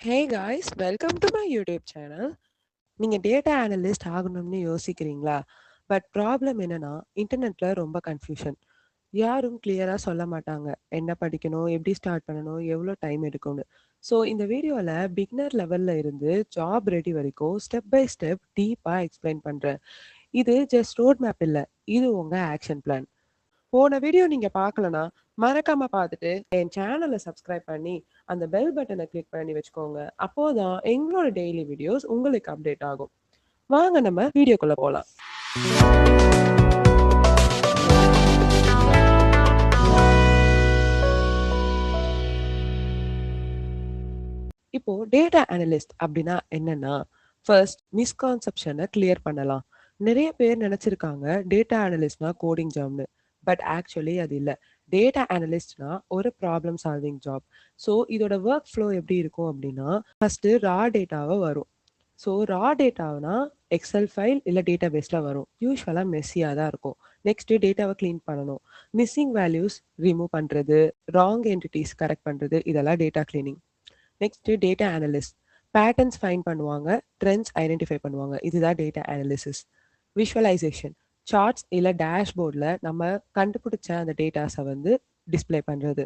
Hey guys, welcome to my YouTube channel. நீங்க data analyst ஆகணும்னு யோசிக்கிறீங்களா? பட் ப்ராப்ளம் என்னன்னா, இன்டர்நெட்ல ரொம்ப கன்ஃபியூஷன். யாரும் கிளியரா சொல்ல மாட்டாங்க. என்ன படிக்கணும்? எப்படி ஸ்டார்ட் பண்ணணும்? எவ்வளோ டைம் எடுக்கும்னு. ஸோ இந்த வீடியோல பிகினர் லெவல்ல இருந்து ஜாப் ரெடி வரைக்கும் ஸ்டெப் பை ஸ்டெப் டீப்பா எக்ஸ்பிளைன் பண்றேன். இது ஜஸ்ட் ரோட் மேப் இல்ல. இது உங்க ஆக்ஷன் பிளான். போன வீடியோ நீங்க பார்க்கலனா, மறக்காம பார்த்துட்டு என் சேனலை சப்ஸ்கிரைப் பண்ணி அந்த பெல் பட்டனை கிளிக் பண்ணி வச்சுக்கோங்க. அப்போதான் எங்களோட டெய்லி வீடியோஸ் உங்களுக்கு அப்டேட் ஆகும். வாங்க நம்ம வீடியோக்குள்ள போலாம். இப்போ டேட்டா அனலிஸ்ட் அப்படின்னா என்னன்னா, ஃபர்ஸ்ட் மிஸ்கான்செப்ஷனை கிளியர் பண்ணலாம். நிறைய பேர் நினைச்சிருக்காங்க டேட்டா அனலிஸ்ட்னா கோடிங் ஜாப்னு. பட் ஆக்சுவலி அது இல்லை. டேட்டா அனலிஸ்ட்னா ஒரு ப்ராப்ளம் சால்விங் ஜாப். ஸோ இதோட ஒர்க் ஃப்ளோ எப்படி இருக்கும் அப்படின்னா, ஃபர்ஸ்ட் ரா டேட்டாவை வரும். ஸோ ரா டேட்டானா எக்ஸல் ஃபைல் இல்லை டேட்டா பேஸில் வரும். யூஸ்வலாக மெஸ்ஸியாக தான் இருக்கும். நெக்ஸ்ட் டேட்டாவை க்ளீன் பண்ணணும். மிஸ்ஸிங் வேல்யூஸ் ரிமூவ் பண்ணுறது, ராங் என்டிட்டிஸ் கரெக்ட் பண்ணுறது, இதெல்லாம் data cleaning. Next data analyst patterns find பண்ணுவாங்க, ட்ரெண்ட்ஸ் ஐடென்டிஃபை பண்ணுவாங்க. இதுதான் டேட்டா அனாலிசிஸ். விஷுவலைசேஷன் சார்ட்ஸ் இல்லை டேஷ்போர்டில் நம்ம கண்டுபிடிச்ச அந்த டேட்டாஸை வந்து டிஸ்பிளே பண்ணுறது.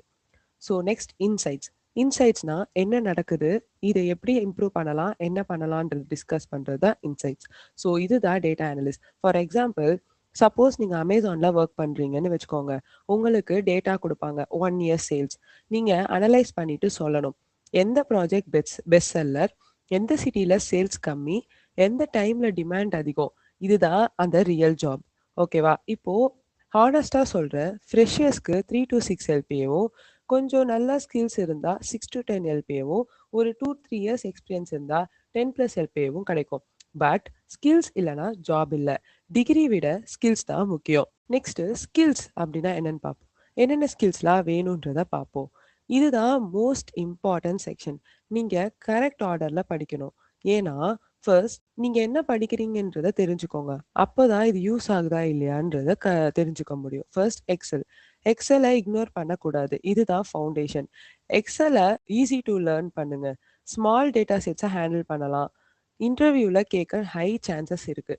So next insights. இன்சைட்ஸ்னா என்ன நடக்குது, இதை எப்படி இம்ப்ரூவ் பண்ணலாம், என்ன பண்ணலான்றது டிஸ்கஸ் பண்ணுறது தான் இன்சைட்ஸ். ஸோ இதுதான் data analyst. For example, suppose நீங்கள் அமேசானில் ஒர்க் பண்ணுறீங்கன்னு வச்சுக்கோங்க. உங்களுக்கு டேட்டா கொடுப்பாங்க 1 year சேல்ஸ். நீங்கள் அனலைஸ் பண்ணிட்டு சொல்லணும் எந்த ப்ராஜெக்ட் பெஸ்ட் செல்லர், எந்த சிட்டியில் சேல்ஸ் கம்மி, எந்த டைமில் டிமாண்ட் அதிகம். இதுதான் அந்த ரியல் ஜாப். ஓகேவா? இப்போது ஹானஸ்டாக சொல்கிறேன், ஃப்ரெஷர்ஸ்க்கு 3 to 6 எல்பிஏவும், கொஞ்சம் நல்ல ஸ்கில்ஸ் இருந்தால் 6 to 10 எல்பிஏவும், ஒரு 2-3 years எக்ஸ்பீரியன்ஸ் இருந்தால் 10+ எல்பிஏவும் கிடைக்கும். பட் ஸ்கில்ஸ் இல்லைனா ஜாப் இல்லை. டிகிரி விட ஸ்கில்ஸ் தான் முக்கியம். நெக்ஸ்ட் ஸ்கில்ஸ் அப்படின்னா என்னன்னு பார்ப்போம். என்னென்ன ஸ்கில்ஸ்லாம் வேணுன்றத பார்ப்போம். இதுதான் மோஸ்ட் இம்பார்ட்டன்ட் செக்ஷன். நீங்க கரெக்ட் ஆர்டர்ல படிக்கணும். ஏன்னா ஃபர்ஸ்ட் நீங்க என்ன படிக்கிறீங்கன்றத தெரிஞ்சுக்கோங்க. அப்பதான் இது யூஸ் ஆகுதா இல்லையான்றத தெரிஞ்சுக்க முடியும். First XL. எக்ஸலை இக்னோர் பண்ணக்கூடாது. இதுதான் ஃபவுண்டேஷன். எக்ஸலை ஈஸி டு லேர்ன் பண்ணுங்க. ஸ்மால் டேட்டா செட்ஸை ஹேண்டில் பண்ணலாம். இன்டர்வியூல கேட்க ஹை சான்சஸ் இருக்கு.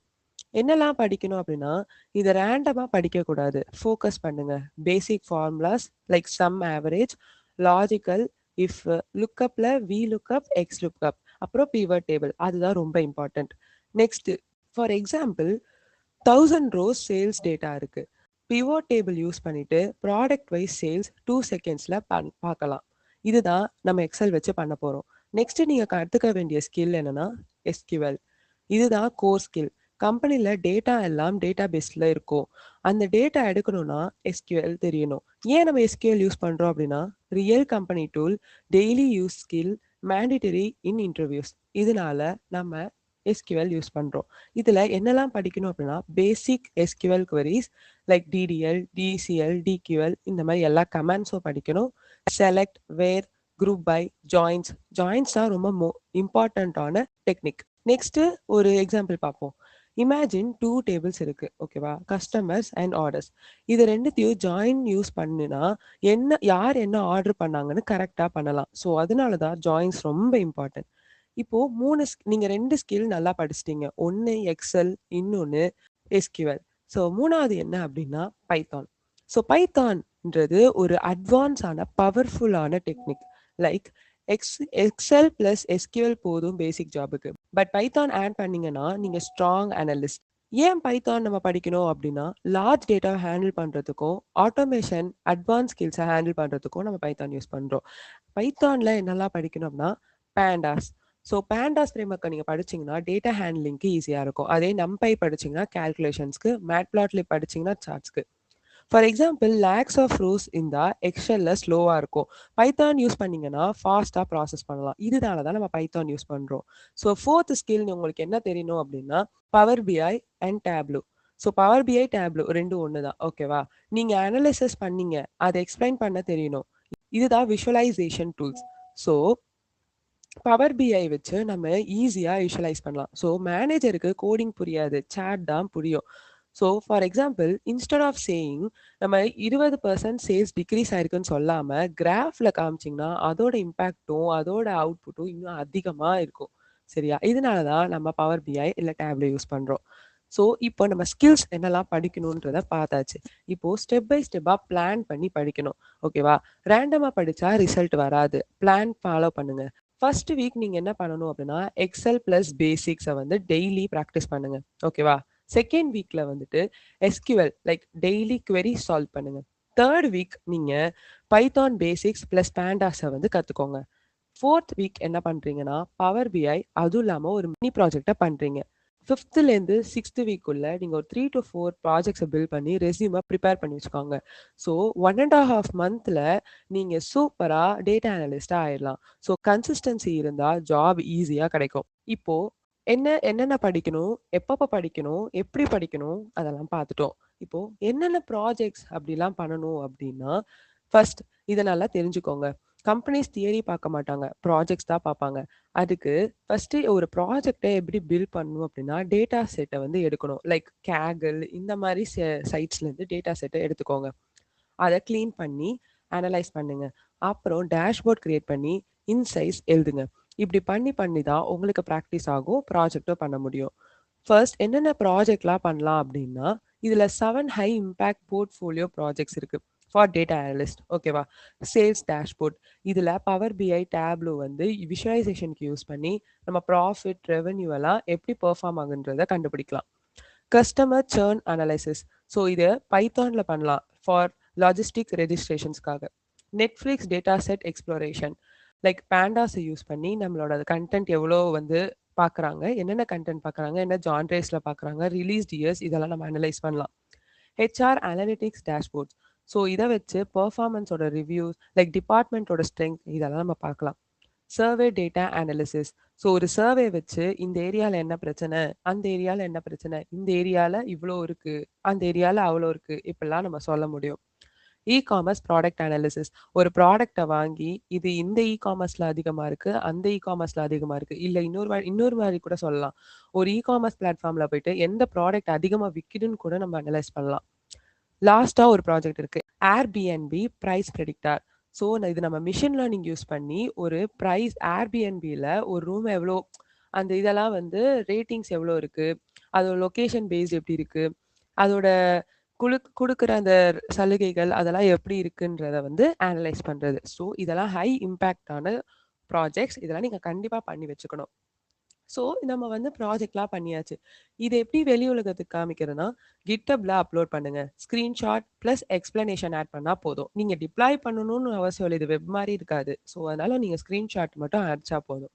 என்னெல்லாம் படிக்கணும் அப்படின்னா, இதை ரேண்டமாக படிக்கக்கூடாது. ஃபோக்கஸ் பண்ணுங்க. Basic formulas like sum average, logical, if, லுக்கப்பில் வி லுக்கப், எக்ஸ் லுக்கப், அப்புறம் பிவட் டேபிள். அதுதான் ரொம்ப important. Next, for example 1000 rows sales data இருக்கு. பிவோட் டேபிள் யூஸ் பண்ணிட்டு ப்ராடக்ட் வைஸ் சேல்ஸ் 2 செகண்ட்ஸில் பார்க்கலாம். இதுதான் நம்ம எக்ஸல் வச்சு பண்ண போகிறோம். நெக்ஸ்ட் நீங்கள் கற்றுக்க வேண்டிய ஸ்கில் என்னன்னா எஸ்கியூஎல். இதுதான் கோர் ஸ்கில். கம்பெனியில் டேட்டா எல்லாம் டேட்டா பேஸில் இருக்கும். அந்த டேட்டா எடுக்கணும்னா எஸ்கியூஎல் தெரியணும். ஏன் நம்ம எஸ்கியூஎல் யூஸ் பண்ணுறோம் அப்படின்னா, real company tool, daily use skill, mandatory in interviews. இதனால நம்ம எஸ்கியூஎல் யூஸ் பண்ணுறோம். இதில் என்னெல்லாம் படிக்கணும் அப்படின்னா, basic SQL queries like DDL, DCL, DQL, இந்த மாதிரி எல்லா கமாண்ட்ஸும் படிக்கணும். Select, where, group by, joins. Joins தான் ரொம்ப இம்பார்ட்டண்ட்டான டெக்னிக். நெக்ஸ்ட் ஒரு எக்ஸாம்பிள் பார்ப்போம். இமேஜின் 2 டேபிள்ஸ் இருக்கு. ஓகேவா? Customers and orders. இது ரெண்டுத்தையும் ஜாயின் யூஸ் பண்ணுனா யார் என்ன ஆர்டர் பண்ணாங்கன்னு கரெக்டாக பண்ணலாம். ஸோ அதனால தான் ஜாயின்ஸ் ரொம்ப இம்பார்ட்டன்ட். இப்போ நீங்க 2 ஸ்கில் நல்லா படிச்சிட்டீங்க. ஒன்று எக்ஸல், இன்னொன்று எஸ்கியூஎல். ஸோ மூணாவது என்ன அப்படின்னா பைத்தான். ஸோ பைத்தான்ன்றது ஒரு அட்வான்ஸான பவர்ஃபுல்லான technique. Like Excel plus SQL போதும் பேசிக் ஜாபுக்கு. பட் பைத்தான் ஆட் பண்ணீங்கன்னா நீங்க ஸ்ட்ராங் அனலிஸ்ட். ஏன் பைத்தான் நம்ம படிக்கணும் அப்படின்னா, லார்ஜ் டேட்டாவை ஹேண்டில் பண்ணுறதுக்கும், ஆட்டோமேஷன், அட்வான்ஸ் ஸ்கில்ஸை ஹேண்டில் பண்ணுறதுக்கும் நம்ம பைத்தான் யூஸ் பண்ணுறோம். பைத்தானில் என்னெல்லாம் படிக்கணும் அப்படின்னா, பேண்டாஸ். ஸோ பேண்டாஸ் ஃப்ரேம்வொர்க்கை நீங்கள் படிச்சிங்கன்னா டேட்டா ஹேண்ட்லிங்க்கு ஈஸியாக இருக்கும். அதே நம்பை படிச்சிங்கன்னா கேல்குலேஷன்ஸ்க்கு, மேட்ப்ளாட்லிப் படிச்சிங்கன்னா சார்ட்ஸ்க்கு. ஃபார் எக்ஸாம்பிள், லேக்ஸ் ஆஃப் ரூஸ் இருந்தால் எக்ஸலில் ஸ்லோவாக இருக்கும். பைத்தான் யூஸ் பண்ணிங்கன்னா ஃபாஸ்ட்டாக ப்ராசஸ் பண்ணலாம். இதனால தான் நம்ம பைத்தான் யூஸ் பண்ணுறோம். ஸோ ஃபோர்த் ஸ்கில் உங்களுக்கு என்ன தெரியணும் அப்படின்னா, Power BI and Tableau. So Power BI, Tableau ரெண்டும் ஒன்று தான். ஓகேவா? நீங்கள் அனலைசிஸ் பண்ணீங்க, அதை எக்ஸ்பிளைன் பண்ண தெரியணும். இதுதான் விஷுவலைசேஷன் டூல்ஸ். ஸோ பவர் பிஐ வச்சு நம்ம ஈஸியாக விஷுவலைஸ் பண்ணலாம். ஸோ மேனேஜருக்கு கோடிங் புரியாது, சேட் தான் புரியும். So for example instead of saying நம்ம 20% சேல்ஸ் டிக்ரீஸ் ஆயிருக்குன்னு சொல்லாம கிராஃப்ல காமிச்சிங்கன்னா அதோட இம்பாக்ட்டும் அதோட அவுட்புட்டும் இன்னும் அதிகமா இருக்கும். சரியா? இதனால தான் நம்ம பவர் பிஐ இல்ல டேப்ல யூஸ் பண்றோம். ஸோ இப்போ நம்ம ஸ்கில்ஸ் என்னெல்லாம் படிக்கணுன்றத பார்த்தாச்சு. இப்போ ஸ்டெப் பை ஸ்டெப்பா பிளான் பண்ணி படிக்கணும். ஓகேவா? ரேண்டமா படிச்சா ரிசல்ட் வராது. பிளான் ஃபாலோ பண்ணுங்க. ஃபர்ஸ்ட் வீக் நீங்க என்ன பண்ணணும் அப்படின்னா, எக்ஸல் பிளஸ் பேசிக்ஸ வந்து டெய்லி பிராக்டிஸ் பண்ணுங்க. ஓகேவா? செகண்ட் வீக்ல வந்துட்டு SQL like daily query solve பண்ணுங்க. தேர்ட் வீக் நீங்க பைத்தான் பேசிக்ஸ் பிளஸ் பேண்டாஸ வந்து கத்துக்கோங்க. ஃபோர்த் வீக் என்ன பண்றீங்கன்னா, பவர் பிஐ அதுவும் இல்லாம ஒரு மினி ப்ராஜெக்ட்ட பண்றீங்க. ஃபிஃப்த்லேருந்து சிக்ஸ்த் வீக்குள்ள நீங்க ஒரு 3 to 4 ப்ராஜெக்ட்ஸ பில்ட் பண்ணி ரெஸ்யூம ப்ரிப்பேர் பண்ணி வச்சுக்கோங்க. ஸோ 1 1/2 மந்த்ல நீங்க சூப்பரா டேட்டா அனலிஸ்ட்டா ஆயிடலாம். ஸோ கன்சிஸ்டன்சி இருந்தா ஜாப் ஈஸியா கிடைக்கும். இப்போ என்னென்ன படிக்கணும், எப்பப்ப படிக்கணும், எப்படி படிக்கணும் அதெல்லாம் பார்த்துட்டோம். இப்போ என்னென்ன ப்ராஜெக்ட்ஸ் அப்படிலாம் பண்ணணும் அப்படின்னா, ஃபர்ஸ்ட் இத நல்லா தெரிஞ்சுக்கோங்க. கம்பெனிஸ் தியரி பார்க்க மாட்டாங்க. ப்ராஜெக்ட்ஸ் தான் பார்ப்பாங்க. அதுக்கு ஃபர்ஸ்ட்டு ஒரு ப்ராஜெக்ட்ட எப்படி பில்ட் பண்ணணும் அப்படின்னா, டேட்டா செட்ட வந்து எடுக்கணும். லைக் Kaggle இந்த மாரி சைட்ஸ்லேருந்து டேட்டா செட்ட எடுத்துக்கோங்க. அத கிளீன் பண்ணி அனலைஸ் பண்ணுங்க. அப்புறம் டேஷ்போர்ட் கிரியேட் பண்ணி இன்சைட்ஸ் எழுதுங்க. இப்படி பண்ணி பண்ணி தான் உங்களுக்கு பிராக்டிஸ் ஆகும். ப்ராஜெக்ட்டும் பண்ண முடியும். ஃபர்ஸ்ட் என்னென்ன ப்ராஜெக்ட்லாம் பண்ணலாம் அப்படின்னா, இதுல 7 ஹை இம்பாக்ட் போர்ட்ஃபோலியோ ப்ராஜெக்ட்ஸ் இருக்கு. ஃபார் டேட்டா அனலிஸ்ட் ஓகேவா? Sales dashboard. இதுல பவர் பிஐ, டேப்லோ வந்து விஷுவலைசேஷனுக்கு யூஸ் பண்ணி நம்ம ப்ராஃபிட், ரெவென்யூ எல்லாம் எப்படி பெர்ஃபார்ம் ஆகுன்றத கண்டுபிடிக்கலாம். Customer சர்ன் analysis. ஸோ இத பைத்தான்ல பண்ணலாம். ஃபார் லாஜிஸ்டிக் ரெஜிஸ்ட்ரேஷன்ஸ்க்காக. Netflix data set exploration. Like பேண்டாஸை யூஸ் பண்ணி நம்மளோட கண்டென்ட் எவ்வளோ வந்து பார்க்குறாங்க, என்னென்ன கண்டென்ட் பார்க்குறாங்க, என்ன ஜான்ரேஸில் பார்க்குறாங்க, ரிலீஸ்ட் இயர்ஸ் இதெல்லாம் நம்ம அனலைஸ் பண்ணலாம். HR analytics dashboards. ஸோ இதை வச்சு பெர்ஃபார்மன்ஸோட ரிவ்யூஸ் லைக் டிபார்ட்மெண்ட்டோட ஸ்ட்ரென்த் இதெல்லாம் நம்ம பார்க்கலாம். Survey data analysis. ஸோ ஒரு சர்வே வச்சு இந்த ஏரியாவில் என்ன பிரச்சனை, அந்த ஏரியாவில் என்ன பிரச்சனை, இந்த ஏரியாவில் இவ்வளோ இருக்கு, அந்த ஏரியாவில் அவ்வளோ இருக்கு, இப்படிலாம் நம்ம சொல்ல முடியும். E-commerce product analysis. ஒரு ப்ராடக்ட்டை வாங்கி இது இந்த இ-காமர்ஸ்ல அதிகமா இருக்கு, அந்த இ-காமர்ஸ்ல அதிகமா இருக்கு. இல்ல இன்னொரு மாதிரி கூட சொல்லலாம். ஒரு இ-காமர்ஸ் பிளாட்ஃபார்ம்ல போயிட்டு எந்த ப்ராடக்ட் அதிகமா விக்குதுன்னு கூட நம்ம அனலைஸ் பண்ணலாம். லாஸ்ட்டா ஒரு ப்ராஜெக்ட் இருக்கு. Airbnb price ப்ரெடிக்டார். ஸோ இது நம்ம மிஷின் லேர்னிங் யூஸ் பண்ணி ஒரு பிரைஸ் ஏர்பிஎன்பியில் ஒரு ரூம் எவ்வளோ, அந்த இதெல்லாம் வந்து ரேட்டிங்ஸ் எவ்வளோ இருக்கு, அதோட லொக்கேஷன் பேஸ்ட் எப்படி இருக்கு, அதோட குடுக்குற அந்த சலுகைகள் அதெல்லாம் எப்படி இருக்குன்றத வந்து அனலைஸ் பண்றது. ஸோ இதெல்லாம் ஹை இம்பாக்டான ப்ராஜெக்ட்ஸ். இதெல்லாம் நீங்க கண்டிப்பா பண்ணி வச்சுக்கணும். ஸோ நம்ம வந்து ப்ராஜெக்ட்லாம் பண்ணியாச்சு. இத எப்படி வெளி உலகத்துக்கு காமிக்கிறதுனா, GitHubல அப்லோட் பண்ணுங்க. ஸ்கிரீன்ஷாட் பிளஸ் எக்ஸ்ப்ளனேஷன் ஆட் பண்ணா போதும். நீங்க டிப்ளாய் பண்ணணும்னு அவசியம் இல்ல. இது வெப் மாரி இருக்காது. ஸோ அதனால நீங்க ஸ்கிரீன்ஷாட் மட்டும் அனுப்பிச்சா போதும்.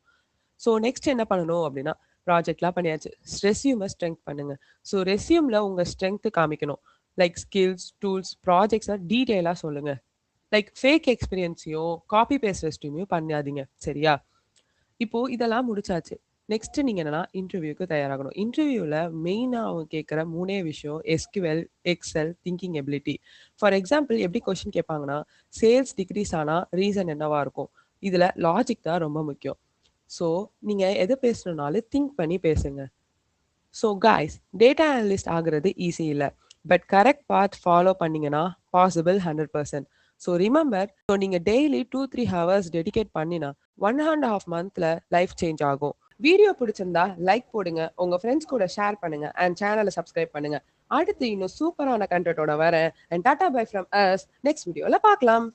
ஸோ நெக்ஸ்ட் என்ன பண்ணணும் அப்படின்னா, ப்ராஜெக்ட்லாம் பண்ணியாச்சு. ரெஸ்யூம ஸ்ட்ரெங்த் பண்ணுங்க. ஸோ ரெஸ்யூம்ல உங்க ஸ்ட்ரெங்த் காமிக்கணும். லைக் ஸ்கில்ஸ், டூல்ஸ், ப்ராஜெக்ட்ஸ டீட்டெயிலா சொல்லுங்க. லைக் ஃபேக் எக்ஸ்பீரியன்ஸையும், காப்பி பேஸ்ட் ரெஸ்யூமையும் பண்ணாதீங்க. சரியா? இப்போ இதெல்லாம் முடிச்சாச்சு. நெக்ஸ்ட் நீங்க என்னன்னா இன்டர்வியூக்கு தயாராகணும். இன்டர்வியூல மெயினா அவங்க கேட்கிற 3 விஷயம் SQL, Excel, thinking ability. For example எப்படி கொஸ்டின் கேட்பாங்கன்னா, சேல்ஸ் டிக்ரீஸ் ஆனா ரீசன் என்னவா இருக்கும்? இதுல லாஜிக் தான் ரொம்ப முக்கியம். ஸோ நீங்க எது பேசணும்னாலும் திங்க் பண்ணி பேசுங்க. ஸோ காய்ஸ், டேட்டா அனலிஸ்ட் ஆகுறது ஈஸி இல்ல. பட் கரெக்ட் பாத் ஃபாலோ பண்ணீங்கன்னா பாசிபிள் 100%. ஸோ ரிமெம்பர், ஸோ நீங்க டெய்லி 2-3 ஹவர்ஸ் டெடிகேட் பண்ணினா 1 1/2 மந்த்ல லைஃப் சேஞ்ச் ஆகும். வீடியோ பிடிச்சிருந்தா லைக் போடுங்க, உங்க ஃப்ரெண்ட்ஸ் கூட ஷேர் பண்ணுங்க அண்ட் சேனலை சப்ஸ்கிரைப் பண்ணுங்க. அடுத்து இன்னும் சூப்பரான கண்டென்ட்டோட வரேன். And tata bye from us. Next வீடியோல பார்க்கலாம்.